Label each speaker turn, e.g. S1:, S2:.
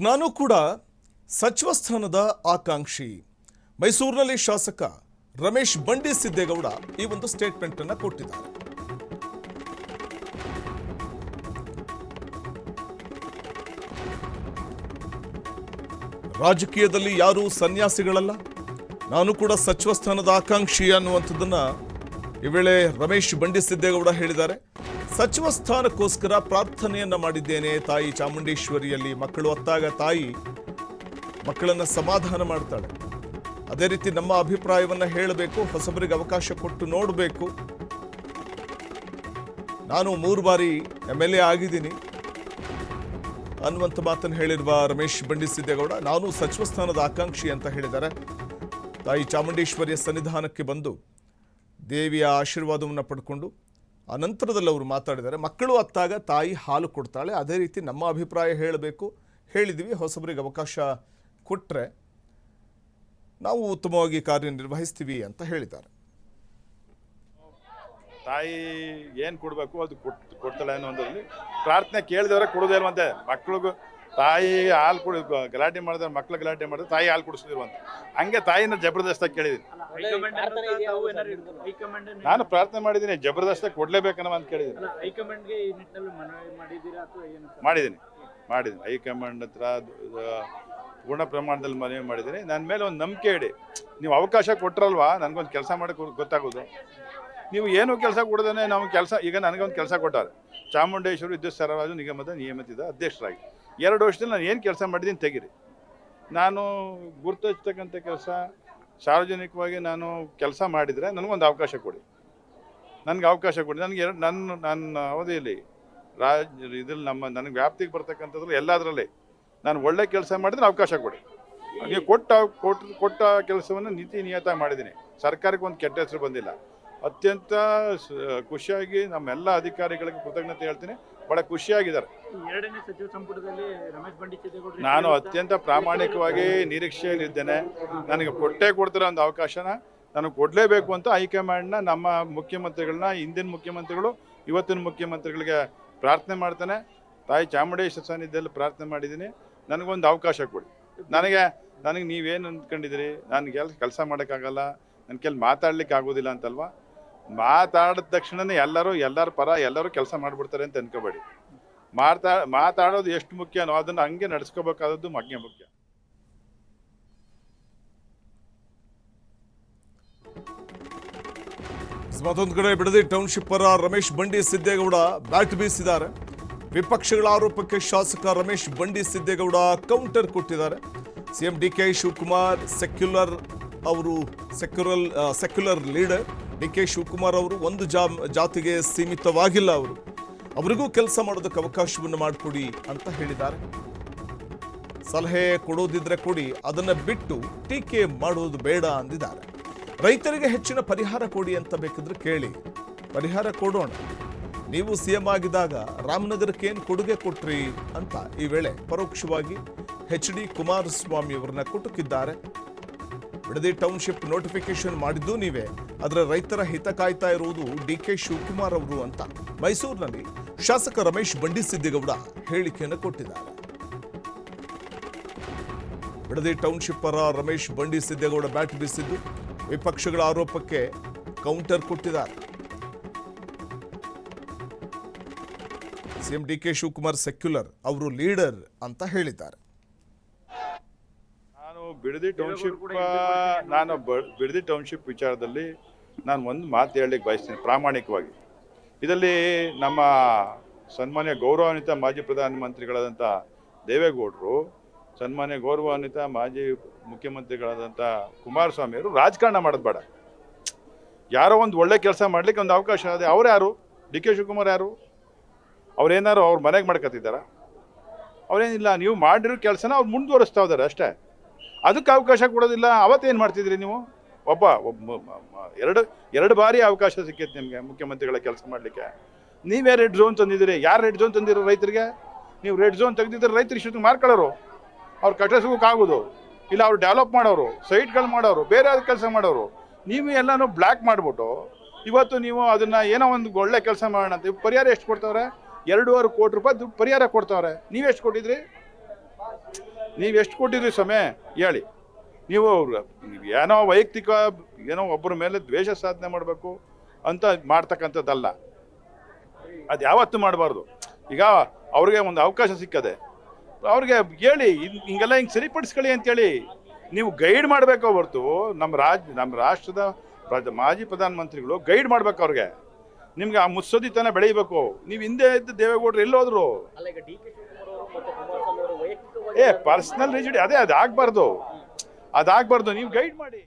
S1: ನಾನು ಕೂಡ ಸಚಿವ ಸ್ಥಾನದ ಆಕಾಂಕ್ಷಿ. ಮೈಸೂರಿನಲ್ಲಿ ಶಾಸಕ ರಮೇಶ್ ಬಂಡಿ ಸಿದ್ದೇಗೌಡ ಈ ಒಂದು ಸ್ಟೇಟ್ಮೆಂಟ್ ಅನ್ನು ಕೊಟ್ಟಿದ್ದಾರೆ. ರಾಜಕೀಯದಲ್ಲಿ ಯಾರೂ ಸನ್ಯಾಸಿಗಳಲ್ಲ, ನಾನು ಕೂಡ ಸಚಿವ ಸ್ಥಾನದ ಆಕಾಂಕ್ಷಿ ಅನ್ನುವಂಥದ್ದನ್ನ ಈ ವೇಳೆ ರಮೇಶ್ ಬಂಡಿ ಸಿದ್ದೇಗೌಡ ಹೇಳಿದ್ದಾರೆ. ಸಚಿವ ಸ್ಥಾನಕ್ಕೋಸ್ಕರ ಪ್ರಾರ್ಥನೆಯನ್ನ ಮಾಡಿದ್ದೇನೆ ತಾಯಿ ಚಾಮುಂಡೇಶ್ವರಿಯಲ್ಲಿ. ಮಕ್ಕಳು ಹೊತ್ತಾಗ ತಾಯಿ ಮಕ್ಕಳನ್ನ ಸಮಾಧಾನ ಮಾಡ್ತಾಳೆ. ಅದೇ ರೀತಿ ನಮ್ಮ ಅಭಿಪ್ರಾಯವನ್ನ ಹೇಳಬೇಕು, ಹೊಸಬರಿಗೆ ಅವಕಾಶ ಕೊಟ್ಟು ನೋಡಬೇಕು. ನಾನು 3 ಬಾರಿ MLA ಆಗಿದ್ದೀನಿ ಅನ್ನುವಂಥ ಮಾತನ್ನು ಹೇಳಿರುವ ರಮೇಶ್ ಬಂಡಿ ಸಿದ್ದೇಗೌಡ ನಾನು ಸಚಿವ ಸ್ಥಾನದ ಆಕಾಂಕ್ಷಿ ಅಂತ ಹೇಳಿದ್ದಾರೆ. ತಾಯಿ ಚಾಮುಂಡೇಶ್ವರಿಯ ಸನ್ನಿಧಾನಕ್ಕೆ ಬಂದು ದೇವಿಯ ಆಶೀರ್ವಾದವನ್ನು ಪಡ್ಕೊಂಡು ಅನಂತರದಲ್ಲಿ ಅವರು ಮಾತಾಡಿದ್ದಾರೆ. ಮಕ್ಕಳು ಅತ್ತಾಗ ತಾಯಿ ಹಾಲು ಕೊಡ್ತಾಳೆ, ಅದೇ ರೀತಿ ನಮ್ಮ ಅಭಿಪ್ರಾಯ ಹೇಳಬೇಕು, ಹೇಳಿದ್ವಿ. ಹೊಸಬರಿಗೆ ಅವಕಾಶ ಕೊಟ್ಟರೆ ನಾವು ಉತ್ತಮವಾಗಿ ಕಾರ್ಯನಿರ್ವಹಿಸ್ತೀವಿ ಅಂತ ಹೇಳಿದ್ದಾರೆ.
S2: ತಾಯಿ ಏನು ಕೊಡಬೇಕು ಅದು ಕೊಡ್ತಾಳೆ ಅನ್ನೋದ್ರಲ್ಲಿ ಪ್ರಾರ್ಥನೆ ಕೇಳಿದವರೆ ಕೊಡೋದೇ ಇಲ್ವಂತೆ. ಮಕ್ಳಿಗೂ ತಾಯಿ ಹಾಲು ಗಲಾಟೆ ಮಾಡಿದ್ರೆ ಮಕ್ಳು ಗಲಾಟೆ ಮಾಡಿದ್ರೆ ತಾಯಿ ಹಾಲು ಕುಡಿಸ್ತಿರುವಂತೆ. ಹಂಗೆ ತಾಯಿನ ಜಬರ್ದಸ್ತಾಗಿ ಕೇಳಿದ್ದೀನಿ. ನಾನು ಪ್ರಾರ್ಥನೆ ಮಾಡಿದ್ದೀನಿ, ಜಬರ್ದಸ್ತಾಗಿ ಕೊಡ್ಲೇಬೇಕನ್ನೋ ಅಂತ ಕೇಳಿದ್ದೀನಿ. ಮಾಡಿದ್ದೀನಿ ಹೈಕಮಾಂಡ್ ಹತ್ರ ಪೂರ್ಣ ಪ್ರಮಾಣದಲ್ಲಿ ಮನವಿ ಮಾಡಿದ್ದೀನಿ. ನನ್ನ ಮೇಲೆ ಒಂದು ನಂಬಿಕೆ ಇಡಿ. ನೀವು ಅವಕಾಶ ಕೊಟ್ಟರಲ್ವಾ ನನಗೊಂದು ಕೆಲಸ ಮಾಡೋಕ್ಕೆ ಗೊತ್ತಾಗೋದು. ನೀವು ಏನೂ ಕೆಲಸ ಕೊಡದೇ ನಾವು ಕೆಲಸ, ಈಗ ನನಗೊಂದು ಕೆಲಸ ಕೊಟ್ಟಾರೆ. ಚಾಮುಂಡೇಶ್ವರಿ ವಿದ್ಯುತ್ ಸರಬರಾಜು ನಿಗಮದ ನಿಯಮಿತ ಅಧ್ಯಕ್ಷರಾಗಿ 2 ವರ್ಷದಲ್ಲಿ ನಾನು ಏನು ಕೆಲಸ ಮಾಡಿದ್ದೀನಿ ತೆಗೀರಿ. ನಾನು ಗುರುತಿಸ್ತಕ್ಕಂಥ ಕೆಲಸ ಸಾರ್ವಜನಿಕವಾಗಿ ನಾನು ಕೆಲಸ ಮಾಡಿದರೆ ನನಗೊಂದು ಅವಕಾಶ ಕೊಡಿ. ನನಗೆ ಅವಕಾಶ ಕೊಡಿ. ನನಗೆ ನನ್ನ ಅವಧಿಯಲ್ಲಿ ಇದ್ರಲ್ಲಿ ನನಗೆ ವ್ಯಾಪ್ತಿಗೆ ಬರ್ತಕ್ಕಂಥದ್ರಲ್ಲಿ ಎಲ್ಲದರಲ್ಲಿ ನಾನು ಒಳ್ಳೆ ಕೆಲಸ ಮಾಡಿದ್ರೆ ಅವಕಾಶ ಕೊಡಿ. ನೀವು ಕೊಟ್ಟ ಕೆಲಸವನ್ನು ನೀತಿ ನಿಯತ ಮಾಡಿದ್ದೀನಿ. ಸರ್ಕಾರಕ್ಕೆ ಒಂದು ಕೆಟ್ಟ ಹೆಸರು ಬಂದಿಲ್ಲ. ಅತ್ಯಂತ ಖುಷಿಯಾಗಿ ನಮ್ಮೆಲ್ಲ ಅಧಿಕಾರಿಗಳಿಗೆ ಕೃತಜ್ಞತೆ ಹೇಳ್ತೀನಿ. ಬಹಳ ಖುಷಿಯಾಗಿದ್ದಾರೆ. ನಾನು ಅತ್ಯಂತ ಪ್ರಾಮಾಣಿಕವಾಗಿ ನಿರೀಕ್ಷೆಯಲ್ಲಿದ್ದೇನೆ. ನನಗೆ ಕೊಡ್ತಿರೋ ಒಂದು ಅವಕಾಶನ ನಾನು ಕೊಡಲೇಬೇಕು ಅಂತ ಹೈಕಮಾಂಡ್ನ ನಮ್ಮ ಮುಖ್ಯಮಂತ್ರಿಗಳನ್ನ, ಹಿಂದಿನ ಮುಖ್ಯಮಂತ್ರಿಗಳು ಇವತ್ತಿನ ಮುಖ್ಯಮಂತ್ರಿಗಳಿಗೆ ಪ್ರಾರ್ಥನೆ ಮಾಡ್ತಾನೆ. ತಾಯಿ ಚಾಮುಂಡೇಶ್ವರಿ ಸನ್ನಿಧಿಯಲ್ಲಿ ಪ್ರಾರ್ಥನೆ ಮಾಡಿದ್ದೀನಿ, ನನಗೊಂದು ಅವಕಾಶ ಕೊಡಿ. ನನಗೆ ನೀವೇನು ಅಂದ್ಕೊಂಡಿದ್ದೀರಿ, ನನಗೆ ಕೆಲಸ ಮಾಡೋಕ್ಕಾಗಲ್ಲ, ನನ್ನ ಕೆಲ ಮಾತಾಡ್ಲಿಕ್ಕೆ ಆಗೋದಿಲ್ಲ ಅಂತಲ್ವಾ? ಮಾತಾಡಿದ ತಕ್ಷಣನೇ ಎಲ್ಲರ ಪರ ಎಲ್ಲರೂ ಕೆಲಸ ಮಾಡಿಬಿಡ್ತಾರೆ ಅಂತ ಅನ್ಕೋಬೇಡಿ. ಮಾತಾಡೋದು ಎಷ್ಟು ಮುಖ್ಯನೋ ಅದನ್ನು ಹಂಗೆ ನಡೆಸ್ಕೋಬೇಕಾದದ್ದು ಮುಖ್ಯ.
S1: ಮತ್ತೊಂದು ಕಡೆ ಬಿಡದಿ ಟೌನ್ಶಿಪ್ ಪರ ರಮೇಶ್ ಬಂಡಿ ಸಿದ್ದೇಗೌಡ ಬ್ಯಾಟ್ ಬೀಸಿದ್ದಾರೆ. ವಿಪಕ್ಷಗಳ ಆರೋಪಕ್ಕೆ ಶಾಸಕ ರಮೇಶ್ ಬಂಡಿ ಸಿದ್ದೇಗೌಡ ಕೌಂಟರ್ ಕೊಟ್ಟಿದ್ದಾರೆ. CM DK Shivakumar secular leader DK Shivakumar ಅವರು ಒಂದು ಜಾತಿಗೆ ಸೀಮಿತವಾಗಿಲ್ಲ, ಅವರಿಗೂ ಕೆಲಸ ಮಾಡೋದಕ್ಕೆ ಅವಕಾಶವನ್ನು ಮಾಡಿಕೊಡಿ ಅಂತ ಹೇಳಿದ್ದಾರೆ. ಸಲಹೆ ಕೊಡೋದಿದ್ರೆ ಕೊಡಿ, ಅದನ್ನ ಬಿಟ್ಟು ಟೀಕೆ ಮಾಡೋದು ಬೇಡ ಅಂದಿದ್ದಾರೆ. ರೈತರಿಗೆ ಹೆಚ್ಚಿನ ಪರಿಹಾರ ಕೊಡಿ ಅಂತ ಬೇಕಿದ್ರೆ ಕೇಳಿ, ಪರಿಹಾರ ಕೊಡೋಣ. ನೀವು CM ಆಗಿದ್ದಾಗ ರಾಮನಗರಕ್ಕೆ ಏನು ಕೊಡುಗೆ ಕೊಟ್ರಿ ಅಂತ ಈ ವೇಳೆ ಪರೋಕ್ಷವಾಗಿ HD ಕುಮಾರಸ್ವಾಮಿ ಅವರನ್ನ ಕುಟುಕಿದ್ದಾರೆ. ಬಿಡದಿ ಟೌನ್ಶಿಪ್ ನೋಟಿಫಿಕೇಶನ್ ಮಾಡಿದ್ದು ನೀವೇ, ಆದರೆ ರೈತರ ಹಿತ ಕಾಯ್ತಾ ಇರುವುದು DK ಶಿವಕುಮಾರ್ ಅವರು ಅಂತ ಮೈಸೂರಿನಲ್ಲಿ ಶಾಸಕ ರಮೇಶ್ ಬಂಡಿ ಸಿದ್ದೇಗೌಡ ಹೇಳಿಕೆಯನ್ನು ಕೊಟ್ಟಿದ್ದಾರೆ. ಬಿಡದಿ ಟೌನ್ಶಿಪ್ ಪರ ರಮೇಶ್ ಬಂಡಿ ಸಿದ್ದೇಗೌಡ ಬ್ಯಾಟ್ ಬೀಸಿದ್ದು ವಿಪಕ್ಷಗಳ ಆರೋಪಕ್ಕೆ ಕೌಂಟರ್ ಕೊಟ್ಟಿದ್ದಾರೆ. ಸಿಎಂ DK ಶಿವಕುಮಾರ್ ಸೆಕ್ಯುಲರ್, ಅವರು ಲೀಡರ್ ಅಂತ ಹೇಳಿದ್ದಾರೆ.
S2: ಬಿಡದಿ ಟೌನ್ಶಿಪ್ ವಿಚಾರದಲ್ಲಿ ನಾನು ಒಂದು ಮಾತು ಹೇಳಲಿಕ್ಕೆ ಬಯಸ್ತೀನಿ ಪ್ರಾಮಾಣಿಕವಾಗಿ. ಇದರಲ್ಲಿ ನಮ್ಮ ಸನ್ಮಾನ್ಯ ಗೌರವಾನ್ವಿತ ಮಾಜಿ ಪ್ರಧಾನಮಂತ್ರಿಗಳಾದಂಥ ದೇವೇಗೌಡರು, ಸನ್ಮಾನ್ಯ ಗೌರವಾನ್ವಿತ ಮಾಜಿ ಮುಖ್ಯಮಂತ್ರಿಗಳಾದಂಥ ಕುಮಾರಸ್ವಾಮಿಯವರು ರಾಜಕಾರಣ ಮಾಡೋದು ಬೇಡ. ಯಾರೋ ಒಂದು ಒಳ್ಳೆ ಕೆಲಸ ಮಾಡಲಿಕ್ಕೆ ಒಂದು ಅವಕಾಶ ಇದೆ. ಅವ್ರು ಯಾರು? DK ಶಿವಕುಮಾರ್ ಯಾರು? ಅವ್ರೇನಾರು ಅವ್ರ ಮನೆಗೆ ಮಾಡ್ಕೊತಿದ್ದಾರ? ಅವ್ರೇನಿಲ್ಲ. ನೀವು ಮಾಡಿರೋ ಕೆಲಸನ ಅವ್ರು ಮುಂದುವರಿಸ್ತಾ ಇದ್ದಾರೆ ಅಷ್ಟೇ. ಅದಕ್ಕೆ ಅವಕಾಶ ಕೊಡೋದಿಲ್ಲ. ಅವತ್ತೇನು ಮಾಡ್ತಿದ್ರಿ ನೀವು? ಎರಡು ಬಾರಿ ಅವಕಾಶ ಸಿಕ್ಕಿತ್ತು ನಿಮಗೆ ಮುಖ್ಯಮಂತ್ರಿಗಳ ಕೆಲಸ ಮಾಡಲಿಕ್ಕೆ. ನೀವೇ ರೆಡ್ ಝೋನ್ ತಂದಿದ್ದೀರಿ. ಯಾರು ರೆಡ್ ಝೋನ್ ತಂದಿರೋ ರೈತರಿಗೆ? ನೀವು ರೆಡ್ ಝೋನ್ ತೆಗೆದಿದ್ದರೆ ರೈತರು ಇಷ್ಟೊತ್ತಿಗೆ ಮಾರ್ಕೊಳ್ಳೋರು, ಅವ್ರು ಕಟ್ಟಿಸೋಕ್ಕಾಗೋದು ಇಲ್ಲ, ಅವ್ರು ಡೆವಲಪ್ ಮಾಡೋರು, ಸೈಟ್ಗಳು ಮಾಡೋರು, ಬೇರೆ ಕೆಲಸ ಮಾಡೋರು. ನೀವು ಎಲ್ಲನೂ ಬ್ಲ್ಯಾಕ್ ಮಾಡಿಬಿಟ್ಟು ಇವತ್ತು ನೀವು ಅದನ್ನು ಏನೋ ಒಂದು ಒಳ್ಳೆ ಕೆಲಸ ಮಾಡೋಣ ಅಂತ ಪರಿಹಾರ ಎಷ್ಟು ಕೊಡ್ತಾವ್ರೆ? 2.25 ಕೋಟಿ ರೂಪಾಯಿ ಪರಿಹಾರ ಕೊಡ್ತಾವ್ರೆ. ನೀವೆಷ್ಟು ಕೊಟ್ಟಿದ್ರಿ? ನೀವು ಎಷ್ಟು ಕೊಟ್ಟಿದ್ರಿ ಸ್ವಾಮಿ ಹೇಳಿ. ನೀವು ಏನೋ ವೈಯಕ್ತಿಕ ಏನೋ ಒಬ್ಬರ ಮೇಲೆ ದ್ವೇಷ ಸಾಧನೆ ಮಾಡಬೇಕು ಅಂತ ಮಾಡ್ತಕ್ಕಂಥದ್ದಲ್ಲ, ಅದು ಯಾವತ್ತೂ ಮಾಡಬಾರ್ದು. ಈಗ ಅವ್ರಿಗೆ ಒಂದು ಅವಕಾಶ ಸಿಕ್ಕದೆ ಅವ್ರಿಗೆ ಹೇಳಿ ಹಿಂಗೆಲ್ಲ ಹಿಂಗೆ ಸರಿಪಡಿಸ್ಕೊಳ್ಳಿ ಅಂತೇಳಿ ನೀವು ಗೈಡ್ ಮಾಡಬೇಕು ಹೊರತು ನಮ್ಮ ರಾಷ್ಟ್ರದ ಮಾಜಿ ಪ್ರಧಾನಮಂತ್ರಿಗಳು ಗೈಡ್ ಮಾಡ್ಬೇಕು ಅವ್ರಿಗೆ. ನಿಮ್ಗೆ ಆ ಮುತ್ಸದ್ದಿತನ ಬೆಳೀಬೇಕು. ನೀವು ಹಿಂದೆ ಇದ್ದ ದೇವೇಗೌಡರು ಎಲ್ಲೋದ್ರು? ಪರ್ಸನಲ್ ರಿಜಿಡಿ ಅದಾಗಬಾರ್ದು, ನೀವು ಗೈಡ್ ಮಾಡಿ.